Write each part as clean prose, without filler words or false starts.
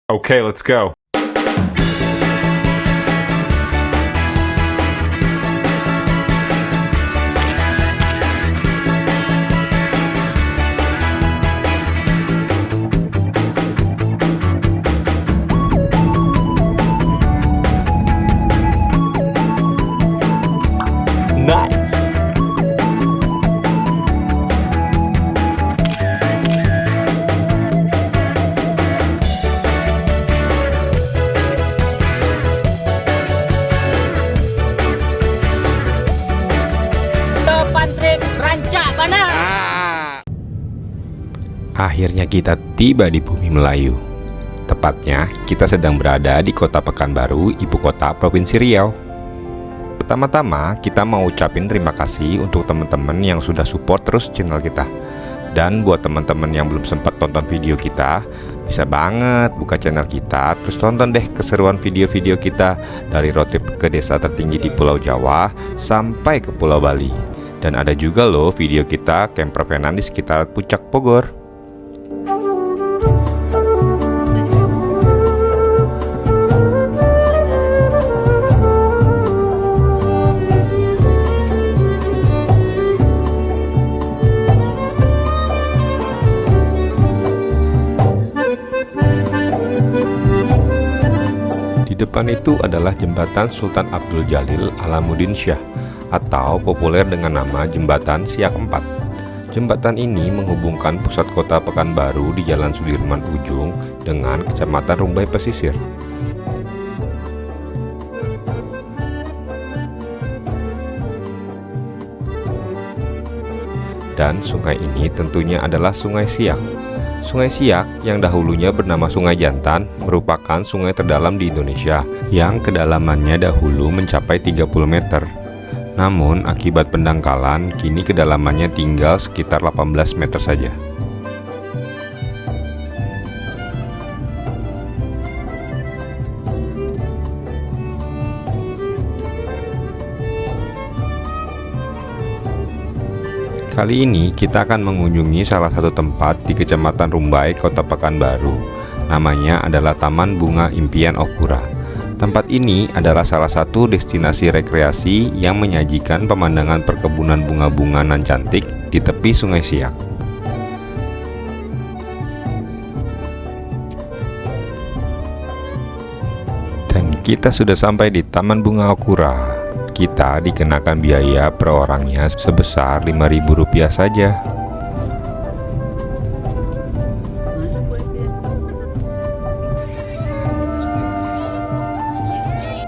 Okay, let's go. Nice. Depan trik rancak bana. Akhirnya kita tiba di bumi Melayu. Tepatnya, kita sedang berada di kota Pekanbaru, ibu kota Provinsi Riau. Pertama-tama, kita mau ucapin terima kasih untuk teman-teman yang sudah support terus channel kita. Dan buat teman-teman yang belum sempat tonton video kita, bisa banget buka channel kita, terus tonton deh keseruan video-video kita dari road trip ke desa tertinggi di Pulau Jawa sampai ke Pulau Bali. Dan ada juga loh video kita camper vanan di sekitar Puncak Bogor. Di depan itu adalah jembatan Sultan Abdul Jalil Alamuddin Shah atau populer dengan nama Jembatan Siak 4. Jembatan ini menghubungkan pusat kota Pekanbaru di Jalan Sudirman Ujung dengan Kecamatan Rumbai Pesisir. Dan sungai ini tentunya adalah Sungai Siak. Sungai Siak yang dahulunya bernama Sungai Jantan merupakan sungai terdalam di Indonesia yang kedalamannya dahulu mencapai 30 meter. Namun akibat pendangkalan kini kedalamannya tinggal sekitar 18 meter saja. Kali ini kita akan mengunjungi salah satu tempat di Kecamatan Rumbai, Kota Pekanbaru. Namanya adalah Taman Bunga Impian Okura. Tempat ini adalah salah satu destinasi rekreasi yang menyajikan pemandangan perkebunan bunga-bunga nan cantik di tepi Sungai Siak. Dan kita sudah sampai di Taman Bunga Okura. Kita dikenakan biaya per orangnya sebesar Rp5.000 saja.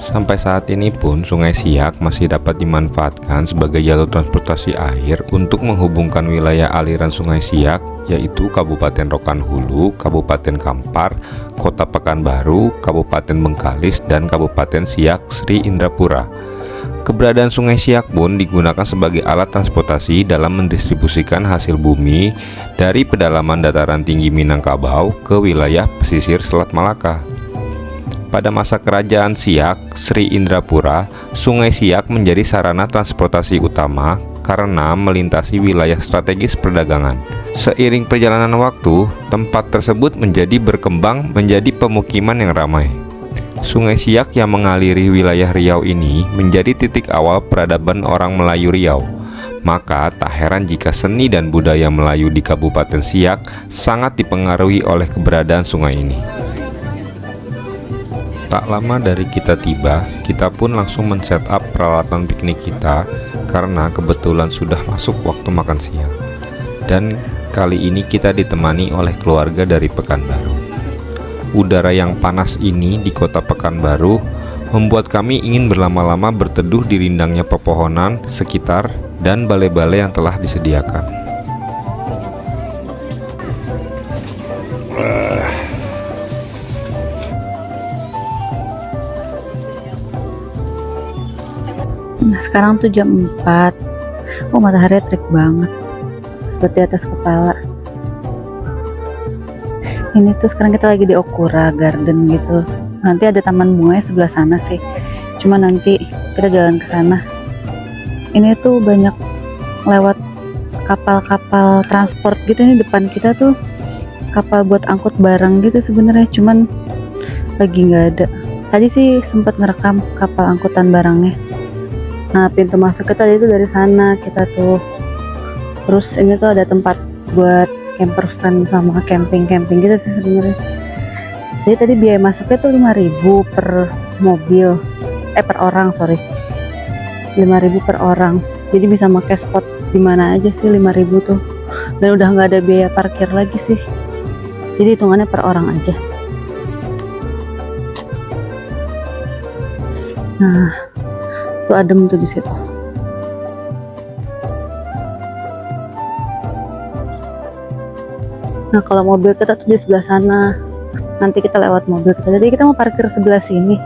Sampai saat ini pun Sungai Siak masih dapat dimanfaatkan sebagai jalur transportasi air untuk menghubungkan wilayah aliran Sungai Siak, yaitu Kabupaten Rokan Hulu, Kabupaten Kampar, Kota Pekanbaru, Kabupaten Bengkalis, dan Kabupaten Siak Sri Indrapura. Keberadaan Sungai Siak pun digunakan sebagai alat transportasi dalam mendistribusikan hasil bumi dari pedalaman dataran tinggi Minangkabau ke wilayah pesisir Selat Malaka. Pada masa kerajaan Siak Sri Indrapura, Sungai Siak menjadi sarana transportasi utama karena melintasi wilayah strategis perdagangan. Seiring perjalanan waktu, tempat tersebut menjadi berkembang menjadi pemukiman yang ramai. Sungai Siak yang mengaliri wilayah Riau ini menjadi titik awal peradaban orang Melayu Riau. Maka tak heran jika seni dan budaya Melayu di Kabupaten Siak sangat dipengaruhi oleh keberadaan sungai ini. Tak lama dari kita tiba, kita pun langsung men-setup peralatan piknik kita karena kebetulan sudah masuk waktu makan siang. Dan kali ini kita ditemani oleh keluarga dari Pekanbaru. Udara yang panas ini di kota Pekanbaru membuat kami ingin berlama-lama berteduh di rindangnya pepohonan sekitar dan balai-balai yang telah disediakan. Nah sekarang tuh jam 4. Oh matahari terik banget, seperti atas kepala. Ini tuh sekarang kita lagi di Okura Garden gitu. Nanti ada taman bunga sebelah sana sih. Cuma nanti kita jalan ke sana. Ini tuh banyak lewat kapal-kapal transport gitu. Ini depan kita tuh kapal buat angkut barang gitu sebenarnya. Cuman lagi nggak ada. Tadi sih sempat ngerekam kapal angkutan barangnya. Nah, pintu masuknya tadi itu dari sana kita tuh. Terus ini tuh ada tempat buat camper van sama camping-camping gitu sih sebenarnya. Jadi tadi biaya masuknya tuh 5.000 per mobil. Per orang, sorry. 5.000 per orang. Jadi bisa pakai spot di mana aja sih 5.000 tuh. Dan udah nggak ada biaya parkir lagi sih. Jadi hitungannya per orang aja. Nah, tuh adem tuh di situ. Nah, kalau mobil kita tuh di sebelah sana. Nanti kita lewat mobil kita. Jadi kita mau parkir sebelah sini.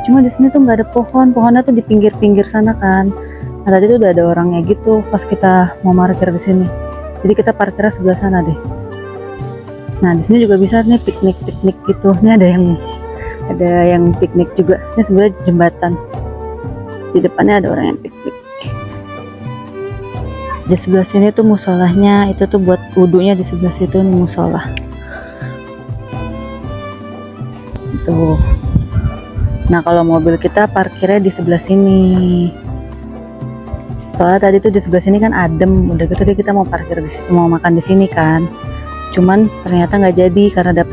Cuma di sini tuh nggak ada pohon. Pohonnya tuh di pinggir-pinggir sana kan. Nah, tadi tuh udah ada orangnya gitu pas kita mau parkir di sini. Jadi kita parkirnya sebelah sana deh. Nah, di sini juga bisa nih piknik-piknik gitu. Ini ada yang piknik juga. Ini sebenarnya jembatan. Di depannya ada orang yang piknik. Di sebelah sini tuh musolahnya, itu tuh buat wudunya di sebelah situ nih musolah. Tuh. Nah, kalau mobil kita parkirnya di sebelah sini. Soalnya tadi tuh di sebelah sini kan adem, udah gitu deh kita mau parkir mau makan di sini kan. Cuman ternyata nggak jadi karena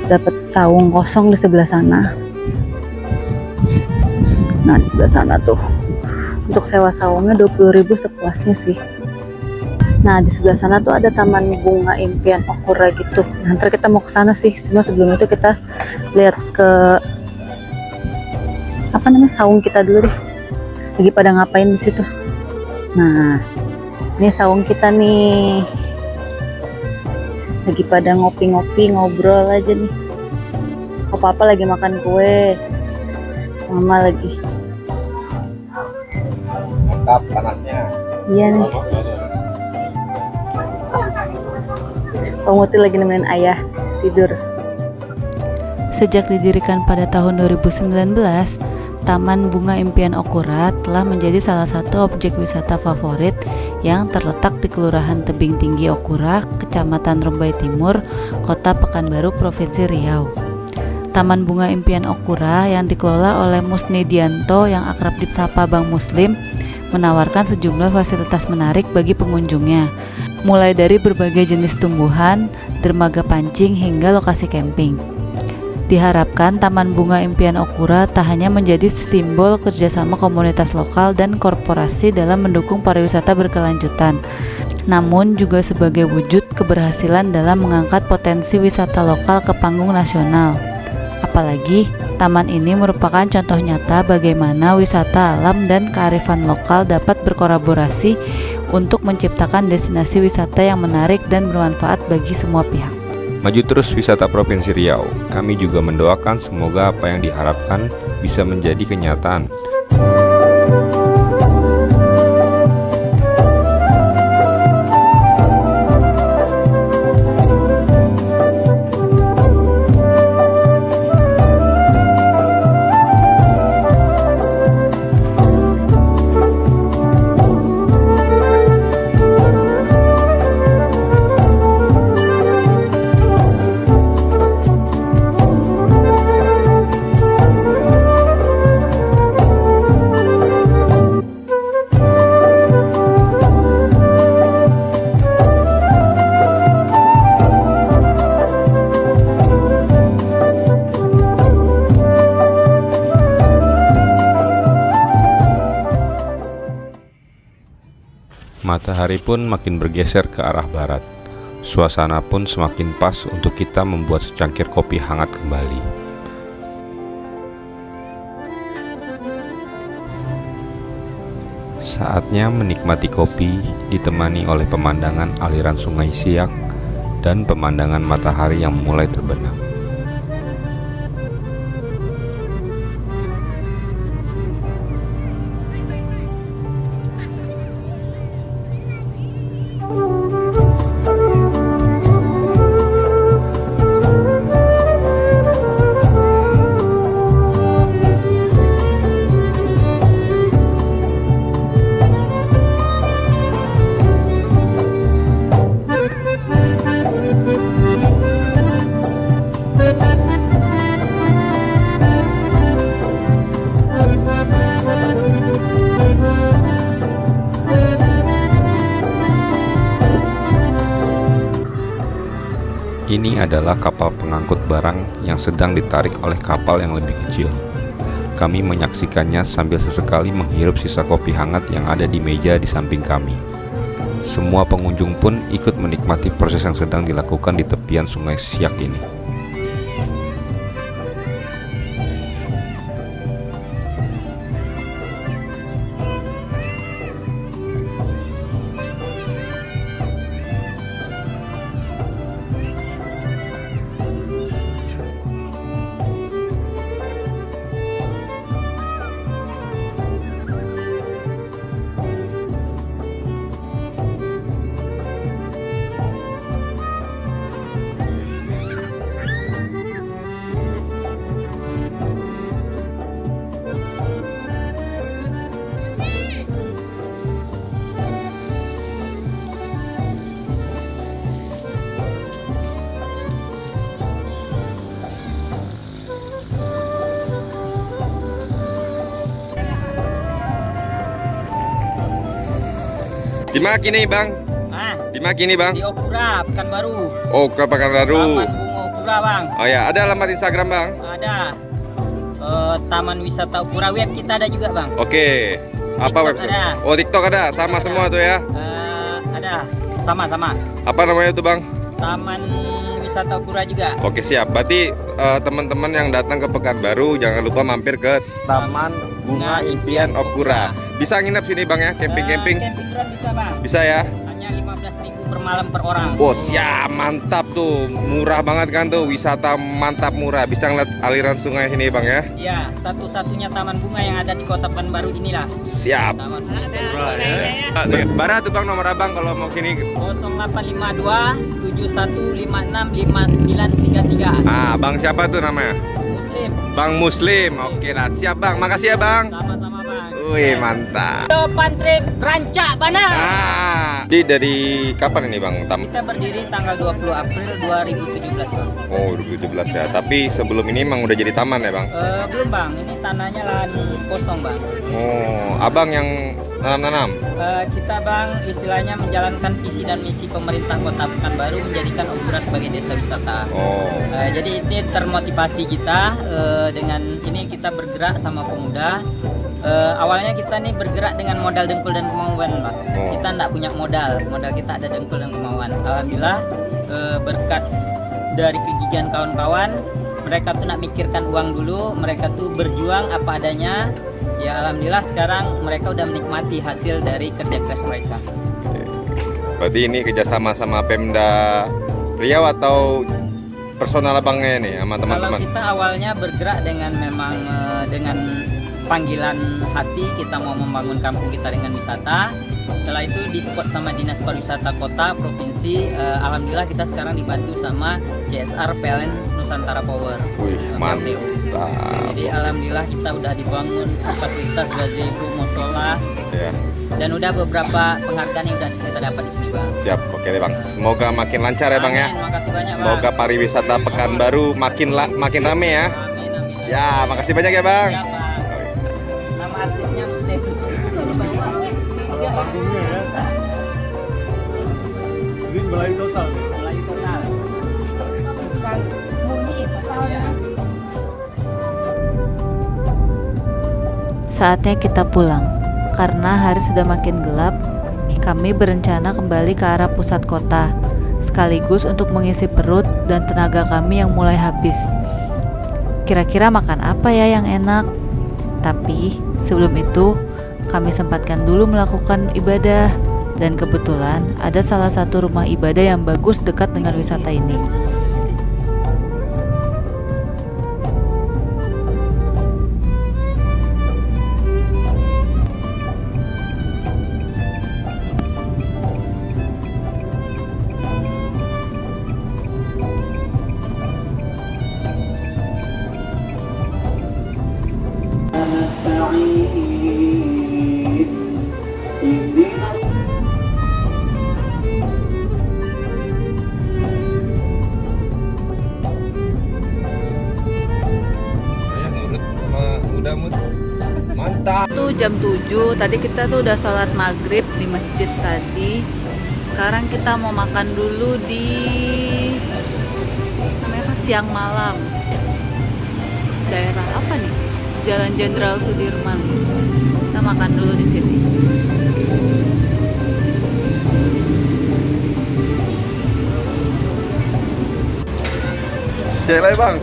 dapat saung kosong di sebelah sana. Nah, di sebelah sana tuh untuk sewa saungnya 20.000 sepuasnya sih. Nah, di sebelah sana tuh ada taman bunga impian Okura gitu. Nah, ntar kita mau ke sana sih. Cuma sebelum itu kita lihat ke saung kita dulu deh. Lagi pada ngapain di situ? Nah, ini saung kita nih. Lagi pada ngopi-ngopi, ngobrol aja nih. Apa-apa lagi makan kue. Mama lagi. Mantap panasnya. Iya nih. Pemuti lagi nemenin ayah tidur. Sejak didirikan pada tahun 2019, Taman Bunga Impian Okura telah menjadi salah satu objek wisata favorit yang terletak di Kelurahan Tebing Tinggi Okura, Kecamatan Rumbai Timur, Kota Pekanbaru, Provinsi Riau. Taman Bunga Impian Okura yang dikelola oleh Musni Dianto yang akrab disapa Bang Muslim menawarkan sejumlah fasilitas menarik bagi pengunjungnya, mulai dari berbagai jenis tumbuhan, dermaga pancing hingga lokasi camping. Diharapkan Taman Bunga Impian Okura tak hanya menjadi simbol kerjasama komunitas lokal dan korporasi dalam mendukung pariwisata berkelanjutan, namun juga sebagai wujud keberhasilan dalam mengangkat potensi wisata lokal ke panggung nasional. Apalagi, taman ini merupakan contoh nyata bagaimana wisata alam dan kearifan lokal dapat berkolaborasi untuk menciptakan destinasi wisata yang menarik dan bermanfaat bagi semua pihak. Maju terus wisata Provinsi Riau. Kami juga mendoakan semoga apa yang diharapkan bisa menjadi kenyataan. Matahari pun makin bergeser ke arah barat. Suasana pun semakin pas untuk kita membuat secangkir kopi hangat kembali. Saatnya menikmati kopi ditemani oleh pemandangan aliran Sungai Siak dan pemandangan matahari yang mulai terbenam. Ini adalah kapal pengangkut barang yang sedang ditarik oleh kapal yang lebih kecil. Kami menyaksikannya sambil sesekali menghirup sisa kopi hangat yang ada di meja di samping kami. Semua pengunjung pun ikut menikmati proses yang sedang dilakukan di tepian Sungai Siak ini. Di mana kini bang? Ah, Di mana kini bang? di Okura, Pekanbaru. Oh, ke Pekanbaru. Taman Bunga Okura, Bang. Oh ya, ada alamat Instagram bang? Ada. Taman Wisata Okura, web kita ada juga, Bang. Oke. Apa TikTok website? ada. Oh, TikTok ada, sama Ada. semua tuh ya. Ada. Sama-sama. Apa namanya tuh bang? Taman Wisata Okura juga. Oke siap. Berarti teman-teman yang datang ke Pekanbaru jangan lupa mampir ke Taman Bunga Impian Okura. Bisa nginep sini bang ya, camping-camping? Camping ground bisa, Bang. Bisa ya? Hanya 15.000 per malam per orang. Oh siap, mantap tuh, murah banget kan tuh, wisata mantap murah. Bisa ngeliat aliran sungai sini bang ya? Iya, satu-satunya taman bunga yang ada di Kota Pekanbaru inilah. Siap. Taman bunga. Bara tuh bang nomor abang kalau mau sini. 0852 7156 5933. Ah, bang siapa tuh namanya? Muslim. Bang Muslim. Oke lah, siap bang. Makasih ya bang. Sama-sama, Bang. Wih mantap. Depan trip Rancak Bana. Jadi dari kapan ini bang? Kita berdiri tanggal 20 April 2017, Bang. Oh 2017 ya. Tapi sebelum ini emang udah jadi taman ya bang? Belum, Bang. Ini tanahnya lahan kosong, Bang. Oh, abang yang nanam-nanam? Kita, Bang, istilahnya menjalankan visi dan misi pemerintah Kota Pekanbaru menjadikan Okura sebagai desa wisata. Oh. Jadi ini termotivasi kita dengan ini kita bergerak sama pemuda. Awalnya kita nih bergerak dengan modal dengkul dan kemauan, Bang. Oh. Kita nggak punya modal kita ada dengkul dan kemauan. Alhamdulillah berkat dari kegigihan kawan-kawan, mereka tuh nak mikirkan uang dulu, mereka tuh berjuang apa adanya. Ya alhamdulillah sekarang mereka udah menikmati hasil dari kerja keras mereka. Berarti ini kerjasama sama Pemda Riau atau personal abangnya nih sama Kalau teman-teman? kita awalnya bergerak dengan memang dengan panggilan hati, kita mau membangun kampung kita dengan wisata. Setelah itu disupport sama Dinas Pariwisata Kota, Provinsi. Alhamdulillah kita sekarang dibantu sama CSR PLN Nusantara Power. Wih, sama mantap. PTU. Jadi alhamdulillah kita udah dibangun fasilitas gazebo, musola, Ya, dan udah beberapa penghargaan yang udah kita dapat di sini, Bang. siap. Oke deh bang. Semoga makin lancar ya bang ya. Amin, makasih banyak, Bang. Semoga pariwisata Pekanbaru makin rame ya. Amin, amin. Siap, makasih banyak ya bang. Ya, Bang. Nama artisnya Muslim. Panggungnya ya. Ini Melayu total nih. Melayu total. Bukan murni totalnya. Saatnya kita pulang. Karena hari sudah makin gelap, kami berencana kembali ke arah pusat kota, sekaligus untuk mengisi perut dan tenaga kami yang mulai habis. Kira-kira makan apa ya yang enak? Tapi sebelum itu, kami sempatkan dulu melakukan ibadah, dan kebetulan ada salah satu rumah ibadah yang bagus dekat dengan wisata ini. Mantap. Itu jam 7, tadi kita tuh udah sholat maghrib di masjid tadi. Sekarang kita mau makan dulu di siang malam. Daerah apa nih? Jalan Jenderal Sudirman. Kita makan dulu di sini. Cewek bang.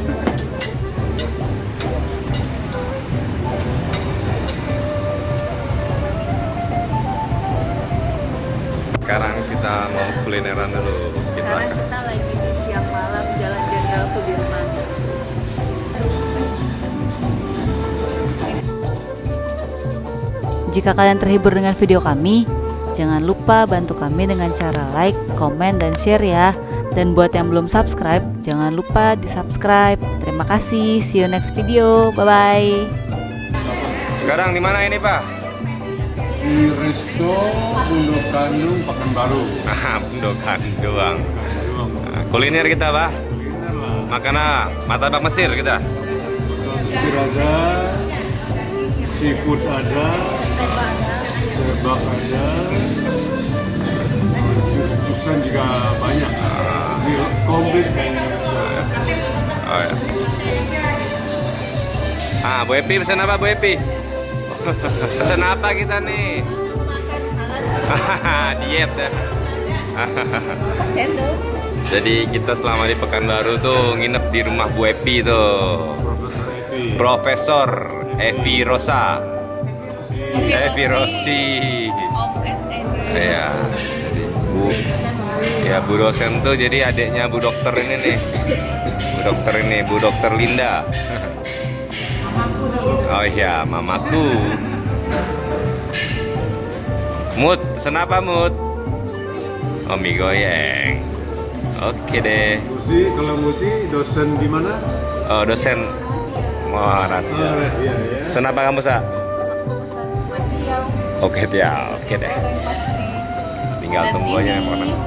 Sekarang kita mau kulineran dulu. Sekarang kita lagi di siang malam Jalan Jenderal Sudirman. Jika kalian terhibur dengan video kami, jangan lupa bantu kami dengan cara like, komen, dan share ya. Dan buat yang belum subscribe, jangan lupa di subscribe. Terima kasih, see you next video, bye-bye. Sekarang di mana ini Pak? Di Resto Pondok Kandung Pekanbaru. Pundokan doang. Kuliner kita Pak. Makanan martabak Mesir kita. Mesir ada, seafood ada, tebak ada, jus-jusan juga banyak. Ini komplit kayaknya. Oh ya. Bu Epi pesan apa Bu Epi? Pesan apa kita nih? Diet ya. Jadi kita selama di Pekanbaru tuh nginep di rumah Bu Epi tuh. Profesor Evi Rosa. Evi Rossi. Ya. Jadi Bu dosen tuh jadi adiknya Bu dokter ini nih. Bu dokter Linda. Oh iya, mamaku. Mut, pesen apa Mut? Oh, mie goyeng. Oke deh. Musi, kalau Muti dosen di mana? Oh, dosen. Wah, rahasia. Iya, ya. Pesen apa kamu, Sa? Oke, Tiao. Oke deh. Tinggal tunggu aja pokoknya.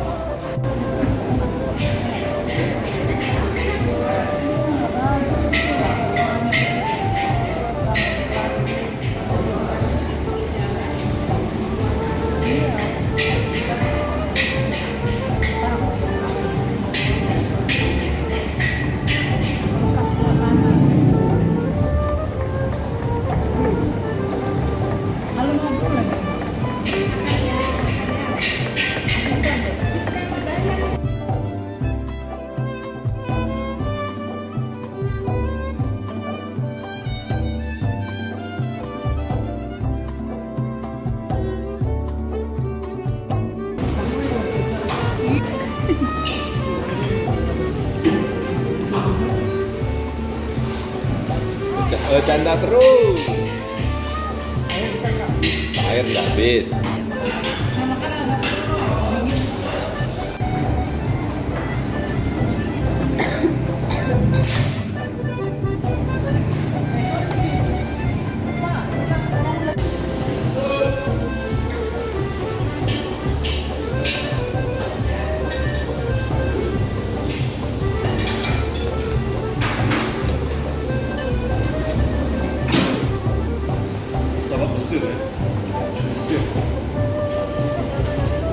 Canda terus. Air nggak habis.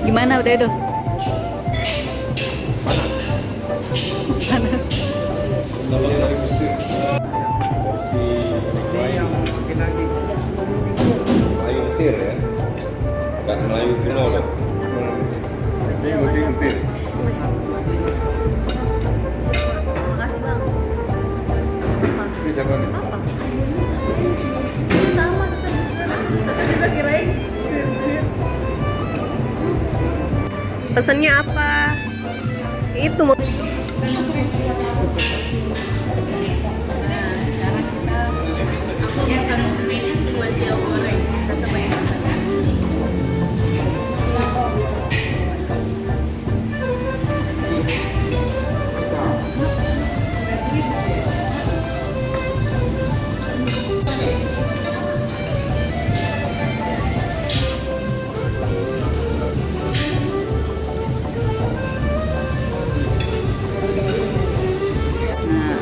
Gimana udah itu? Kalau dari Mesir. Melayu Mesir ya. Bukan Melayu kuno loh. Ini Muti. Makasih bang. Ini siapa nih? Sama kita kirain. Pesennya apa? Itu mau. Nah,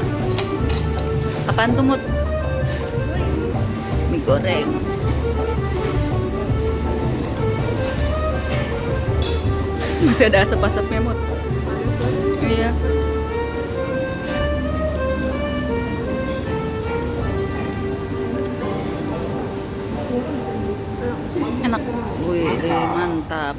apaan tuh Mut? Mie goreng. Masih ada asap-asapnya Mut. Iya. enak. Wih, mantap.